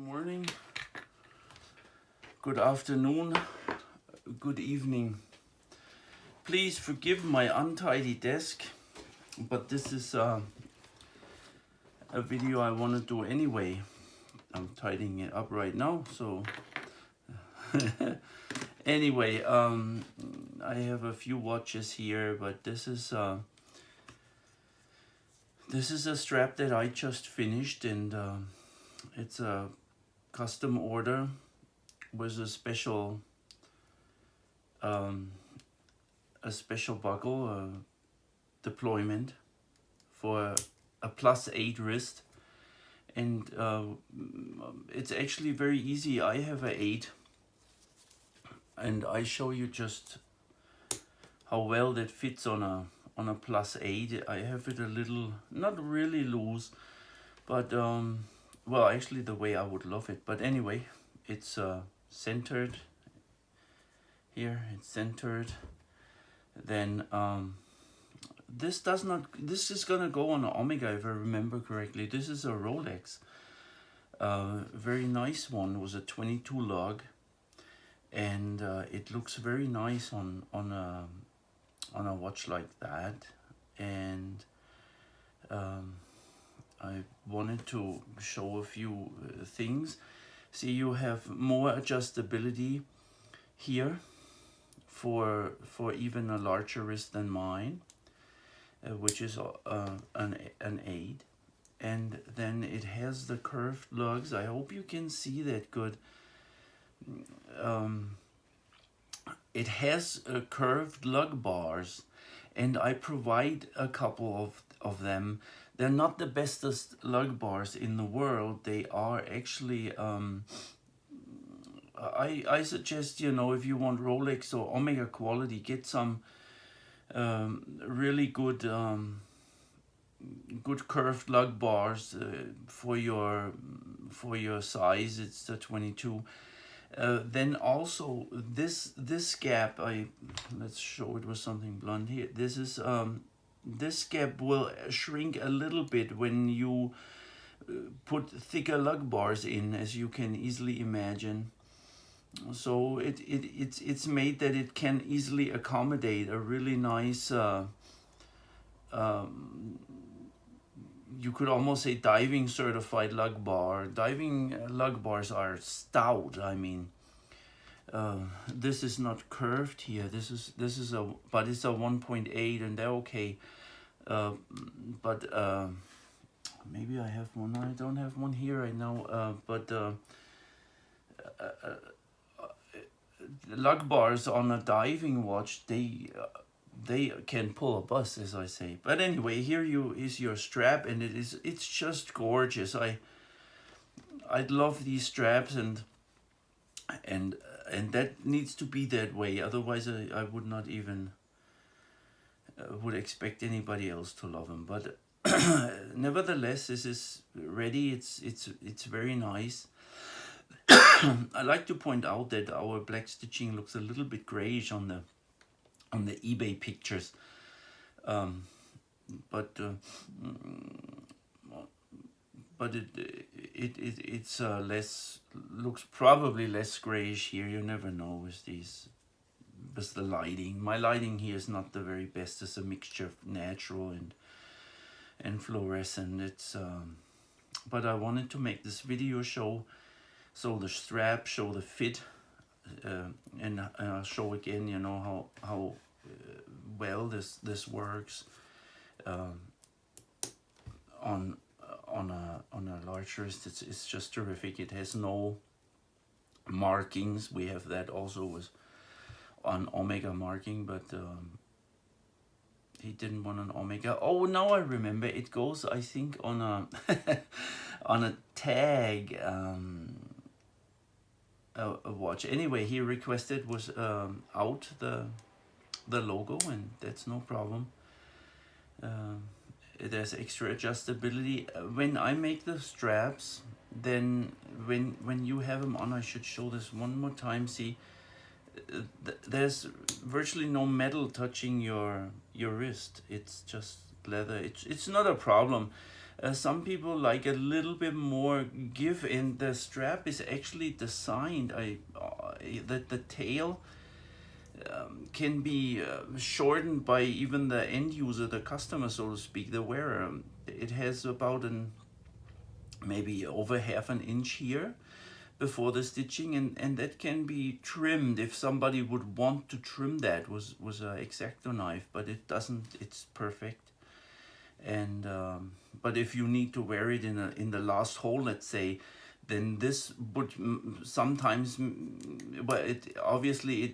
Morning, good afternoon, good evening. Please forgive my untidy desk, but this is a video I want to do anyway. I'm tidying it up right now, so anyway, I have a few watches here, but this is a strap that I just finished, and it's a custom order with a special buckle deployment for a +8 wrist, and it's actually very easy. I have a 8, and I show you just how well that fits on a +8. I have it a little, not really loose, but well, actually the way I would love it. But anyway, it's centered here. It's centered. Then this is gonna go on an Omega, if I remember correctly. This is a Rolex, very nice one. It was a 22 lug, and it looks very nice on a watch like that. And I wanted to show a few things. See, you have more adjustability here for even a larger wrist than mine, which is an 8. And then it has the curved lugs. I hope you can see that good. It has curved lug bars, and I provide a couple of them. They're not the bestest lug bars in the world. They are actually, I suggest, you know, if you want Rolex or Omega quality, get some really good good curved lug bars for your size. It's the 22. Then also this gap, let's show it with something blunt here. This is this gap will shrink a little bit when you put thicker lug bars in, as you can easily imagine. So it's made that it can easily accommodate a really nice you could almost say diving certified lug bar. Diving lug bars are stout. I mean, this is not curved here. This is a, but it's a 1.8, and they're okay. But maybe I have one. I don't have one here right now. But lug bars on a diving watch, they can pull a bus, as I say. But anyway, here is your strap, and it's just gorgeous. I love these straps, and that needs to be that way. Otherwise, I would not even would expect anybody else to love them. But nevertheless, this is ready. It's very nice. I like to point out that our black stitching looks a little bit grayish on the eBay pictures, but it's looks probably less grayish here. You never know with the lighting. My lighting here is not the very best. It's a mixture of natural and fluorescent. It's but I wanted to make this video show the strap, show the fit, and I'll show again, you know, how well this works on a large wrist. It's just terrific. It has no markings. We have that also with on Omega marking, but he didn't want an Omega. Oh, now I remember. It goes, I think, on a on a tag. A watch. Anyway, he requested was out the logo, and that's no problem. There's extra adjustability. When I make the straps, then when you have them on, I should show this one more time. See, there's virtually no metal touching your wrist. It's just leather. It's not a problem. Some people like a little bit more give, and the strap is actually designed. That the tail can be shortened by even the end user, the customer, so to speak, the wearer. It has about maybe over half an inch here before the stitching, and that can be trimmed if somebody would want to trim that was a X-Acto knife, but it doesn't. It's perfect. And but if you need to wear it in the last hole, let's say, then this would sometimes, but it obviously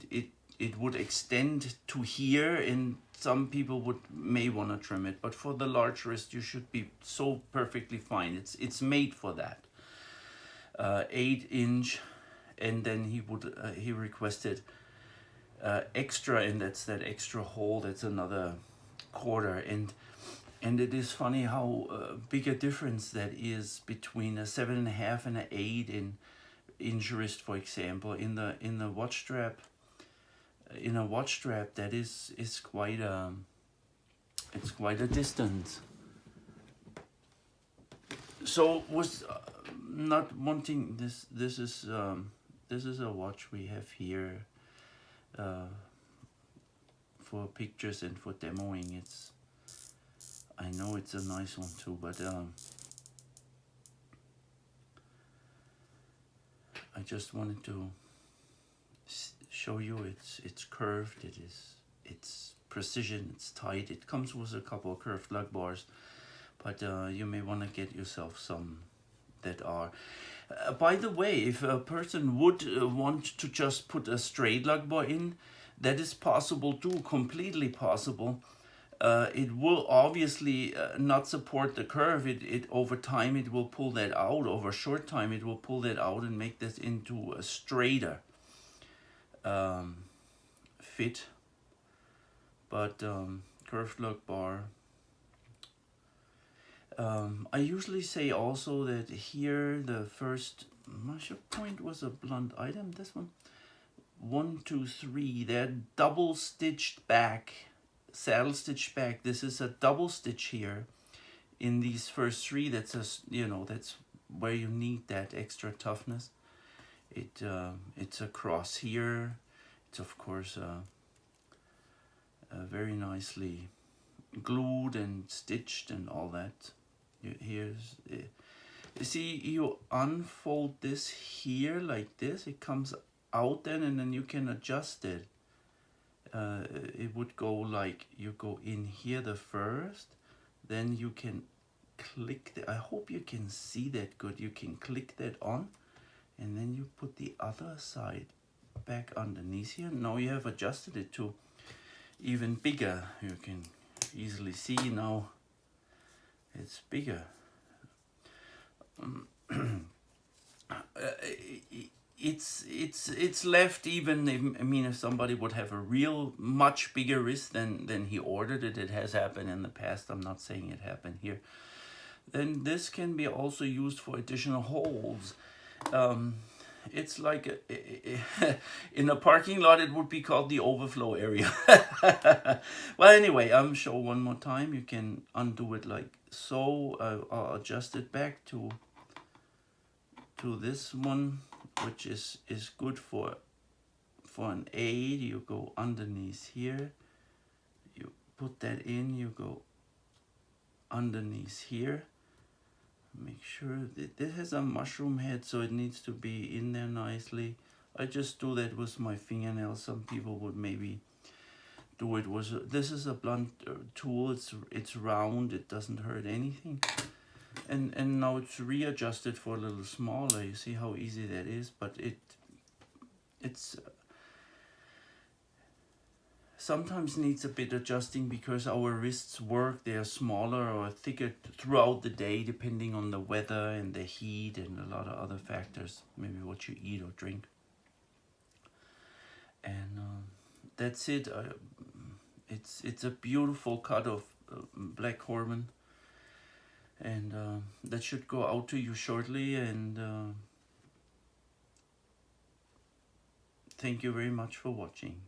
it would extend to here, and some people may want to trim it, but for the large wrist you should be so perfectly fine. It's made for that. 8-inch, and then he requested extra, and that's that extra hole. That's another quarter, and it is funny how big a difference that is between a 7.5 and an 8-inch wrist, for example. In the watch strap, in a watch strap, that is quite it's quite a distance. So was not wanting this. This is a watch we have here for pictures and for demoing. I know it's a nice one too, but I just wanted to show you it's curved. It's precision. It's tight. It comes with a couple of curved lug bars, but you may want to get yourself some that are. By the way, if a person would want to just put a straight lug bar in, that is possible too. Completely possible. It will obviously not support the curve. It over time it will pull that out. Over a short time it will pull that out and make this into a straighter fit. But curved lug bar. I usually say also that here the first measure point was a blunt item. This one, 1, 2, 3. They're double stitched back. Saddle stitch back. This is a double stitch here in these first 3. That's that's where you need that extra toughness. It's across here. It's of course very nicely glued and stitched and all that. Here's you see, you unfold this here like this. It comes out then, and then you can adjust it. It would go like you go in here the first, then you can click I hope you can see that good. You can click that on, and then you put the other side back underneath here. Now you have adjusted it to even bigger. You can easily see now it's bigger. It's left even. I mean, if somebody would have a real much bigger wrist than he ordered it has happened in the past. I'm not saying it happened here. Then this can be also used for additional holes. It's like in a parking lot it would be called the overflow area. Well, anyway, I'm show one more time. You can undo it like so. I'll adjust it back to this one, which is good for an 8. You go underneath here, you put that in, you go underneath here. Make sure that it has a mushroom head, so it needs to be in there nicely. I just do that with my fingernails. Some people would maybe do it with this is a blunt tool. It's round. It doesn't hurt anything. And now it's readjusted for a little smaller. You see how easy that is, but it's sometimes needs a bit adjusting because our wrists work. They are smaller or thicker throughout the day, depending on the weather and the heat and a lot of other factors, maybe what you eat or drink. And that's it. It's a beautiful cut of black Corbin, and that should go out to you shortly. And thank you very much for watching.